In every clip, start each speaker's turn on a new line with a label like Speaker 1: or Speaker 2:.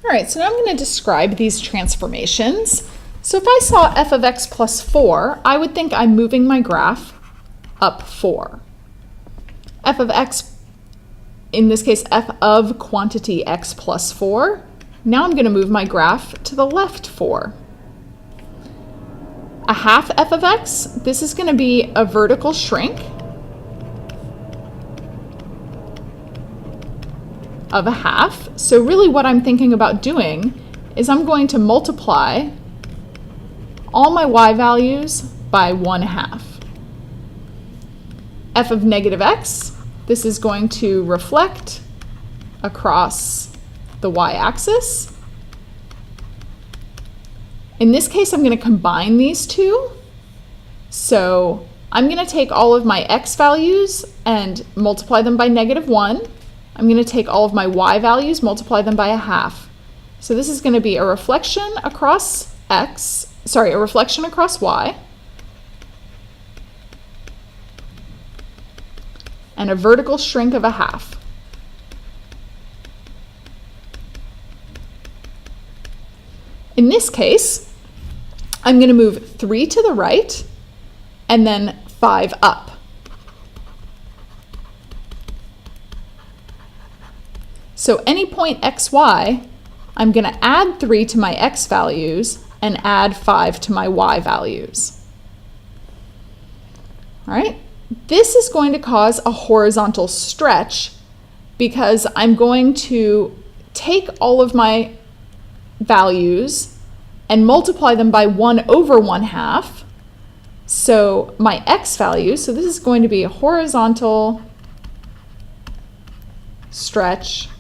Speaker 1: All right, so now I'm going to describe these transformations. So if I saw f of x plus 4, I would think I'm moving my graph up 4. F of x, in this case, f of quantity x plus 4. Now I'm going to move my graph to the left 4. A half f of x, this is going to be a vertical shrink of a half. So really what I'm thinking about doing is I'm going to multiply all my y values by 1/2. F of negative x, this is going to reflect across the y-axis. In this case, I'm going to combine these two. So I'm going to take all of my x values and multiply them by -1. I'm going to take all of my y values, multiply them by 1/2. So this is going to be a reflection across a reflection across y, and a vertical shrink of 1/2. In this case, I'm going to move 3 to the right and then 5 up. So any point xy, I'm going to add 3 to my x values and add 5 to my y values. All right, this is going to cause a horizontal stretch because I'm going to take all of my values and multiply them by 1/1/2. So my x value, so this is going to be a horizontal stretch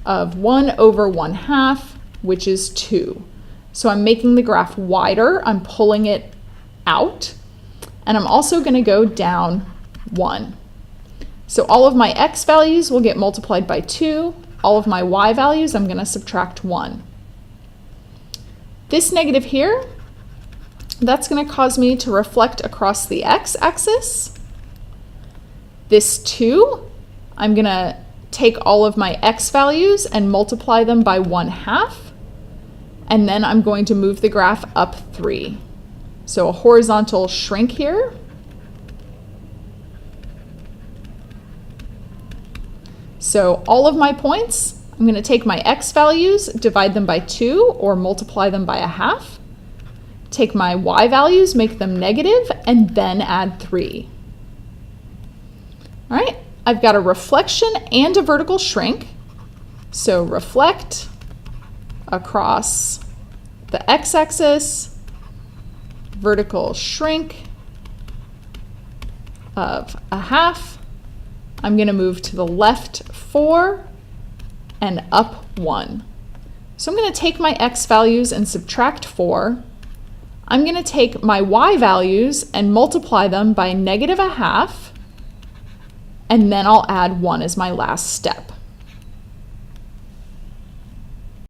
Speaker 1: of 1/1/2, which is 2. So I'm making the graph wider, I'm pulling it out, and I'm also going to go down 1. So all of my x values will get multiplied by 2. All of my y values, I'm going to subtract 1. This negative here, that's going to cause me to reflect across the x-axis. This 2, I'm going to take all of my x values and multiply them by 1/2, and then I'm going to move the graph up 3. So a horizontal shrink here. So all of my points, I'm going to take my x values, divide them by 2 or multiply them by 1/2, take my y values, make them negative, and then add 3. All right, I've got a reflection and a vertical shrink. So reflect across the x-axis, vertical shrink of 1/2. I'm going to move to the left 4 and up 1. So I'm going to take my x values and subtract 4. I'm going to take my y values and multiply them by -1/2, and then I'll add 1 as my last step.